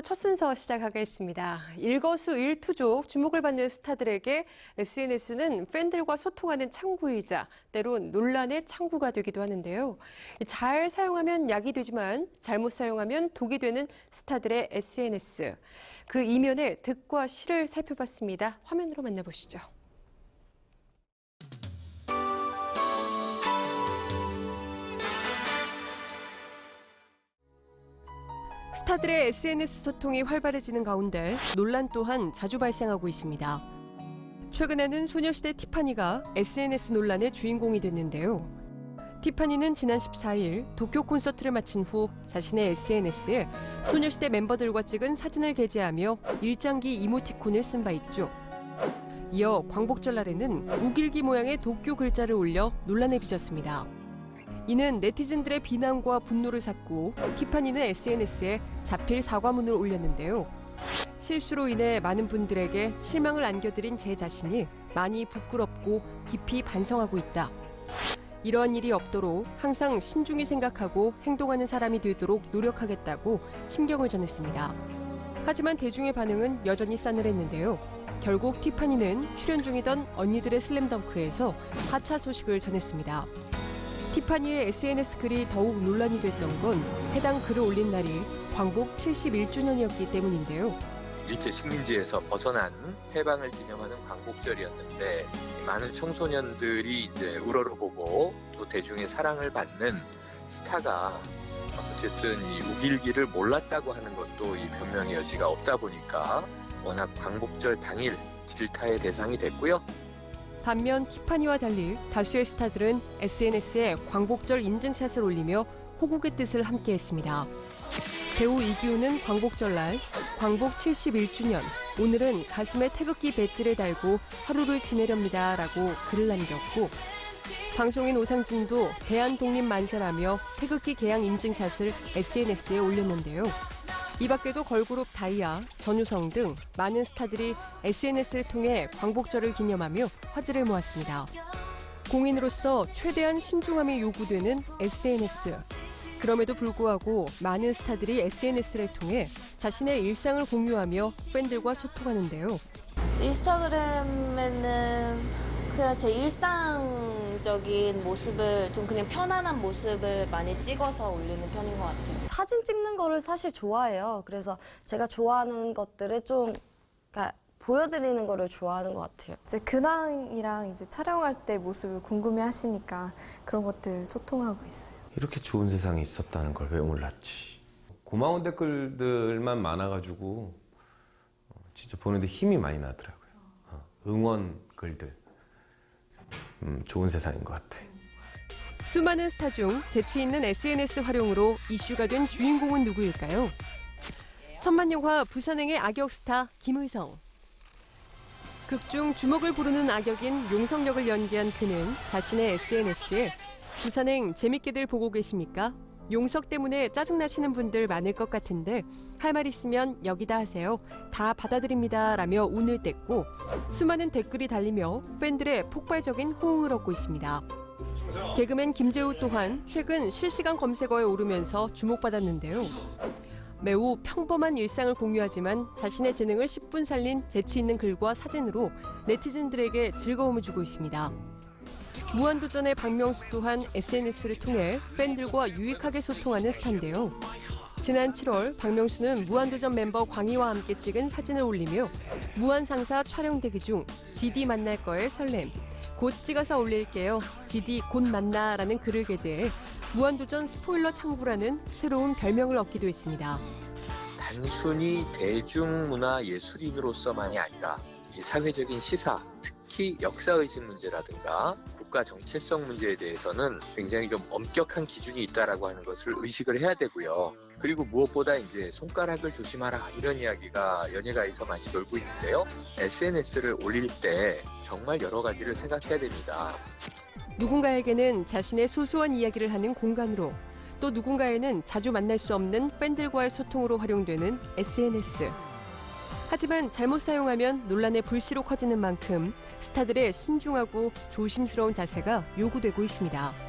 첫 순서 시작하겠습니다. 일거수일투족 주목을 받는 스타들에게 SNS는 팬들과 소통하는 창구이자 때론 논란의 창구가 되기도 하는데요. 잘 사용하면 약이 되지만 잘못 사용하면 독이 되는 스타들의 SNS. 그 이면의 득과 실을 살펴봤습니다. 화면으로 만나보시죠. 스타들의 SNS 소통이 활발해지는 가운데 논란 또한 자주 발생하고 있습니다. 최근에는 소녀시대 티파니가 SNS 논란의 주인공이 됐는데요. 티파니는 지난 14일 도쿄 콘서트를 마친 후 자신의 SNS에 소녀시대 멤버들과 찍은 사진을 게재하며 일장기 이모티콘을 쓴 바 있죠. 이어 광복절 날에는 우길기 모양의 도쿄 글자를 올려 논란에 빚었습니다. 이는 네티즌들의 비난과 분노를 샀고 티파니는 SNS에 자필 사과문을 올렸는데요. 실수로 인해 많은 분들에게 실망을 안겨드린 제 자신이 많이 부끄럽고 깊이 반성하고 있다. 이러한 일이 없도록 항상 신중히 생각하고 행동하는 사람이 되도록 노력하겠다고 심경을 전했습니다. 하지만 대중의 반응은 여전히 싸늘했는데요. 결국 티파니는 출연 중이던 언니들의 슬램덩크에서 하차 소식을 전했습니다. 티파니의 SNS 글이 더욱 논란이 됐던 건 해당 글을 올린 날이 광복 71주년이었기 때문인데요. 일제 식민지에서 벗어난 해방을 기념하는 광복절이었는데 많은 청소년들이 이제 우러러보고 또 대중의 사랑을 받는 스타가 어쨌든 이 우길기를 몰랐다고 하는 것도 이 변명의 여지가 없다 보니까 워낙 광복절 당일 질타의 대상이 됐고요. 반면 티파니와 달리 다수의 스타들은 SNS에 광복절 인증샷을 올리며 호국의 뜻을 함께했습니다. 배우 이기훈은 광복절날 광복 71주년, 오늘은 가슴에 태극기 배지를 달고 하루를 지내렵니다 라고 글을 남겼고 방송인 오상진도 대한독립만세라며 태극기 개양 인증샷을 SNS에 올렸는데요. 이 밖에도 걸그룹 다이아, 전유성 등 많은 스타들이 SNS를 통해 광복절을 기념하며 화제를 모았습니다. 공인으로서 최대한 신중함이 요구되는 SNS. 그럼에도 불구하고 많은 스타들이 SNS를 통해 자신의 일상을 공유하며 팬들과 소통하는데요. 인스타그램에는 그냥 제 일상적인 모습을 좀 그냥 편안한 모습을 많이 찍어서 올리는 편인 것 같아요. 사진 찍는 거를 사실 좋아해요. 그래서 제가 좋아하는 것들을 좀 보여드리는 거를 좋아하는 것 같아요. 이제 근황이랑 이제 촬영할 때 모습을 궁금해 하시니까 그런 것들 소통하고 있어요. 이렇게 좋은 세상이 있었다는 걸 왜 몰랐지. 고마운 댓글들만 많아가지고 진짜 보는데 힘이 많이 나더라고요. 응원 글들. 좋은 세상인 것 같아. 수많은 스타 중 재치 있는 SNS 활용으로 이슈가 된 주인공은 누구일까요? 천만영화 부산행의 악역 스타 김의성. 극중 주목을 부르는 악역인 용성 역을 연기한 그는 자신의 SNS에 부산행 재밌게들 보고 계십니까? 용석 때문에 짜증나시는 분들 많을 것 같은데 할 말 있으면 여기다 하세요. 다 받아드립니다. 라며 운을 뗐고 수많은 댓글이 달리며 팬들의 폭발적인 호응을 얻고 있습니다. 개그맨 김재우 또한 최근 실시간 검색어에 오르면서 주목받았는데요. 매우 평범한 일상을 공유하지만 자신의 재능을 10분 살린 재치 있는 글과 사진으로 네티즌들에게 즐거움을 주고 있습니다. 무한도전의 박명수 또한 SNS를 통해 팬들과 유익하게 소통하는 스타인데요. 지난 7월 박명수는 무한도전 멤버 광희와 함께 찍은 사진을 올리며 무한상사 촬영 대기 중 GD 만날 거에 설렘, 곧 찍어서 올릴게요. GD 곧 만나라는 글을 게재해 무한도전 스포일러 창구라는 새로운 별명을 얻기도 했습니다. 단순히 대중문화 예술인으로서만이 아니라 이 사회적인 시사, 특히 역사의식 문제라든가 국가 정체성 문제에 대해서는 굉장히 좀 엄격한 기준이 있다라고 하는 것을 의식을 해야 되고요. 그리고 무엇보다 이제 손가락을 조심하라 이런 이야기가 연예가에서 많이 돌고 있는데요. SNS를 올릴 때 정말 여러 가지를 생각해야 됩니다. 누군가에게는 자신의 소소한 이야기를 하는 공간으로 또 누군가에는 자주 만날 수 없는 팬들과의 소통으로 활용되는 SNS. 하지만 잘못 사용하면 논란의 불씨로 커지는 만큼 스타들의 신중하고 조심스러운 자세가 요구되고 있습니다.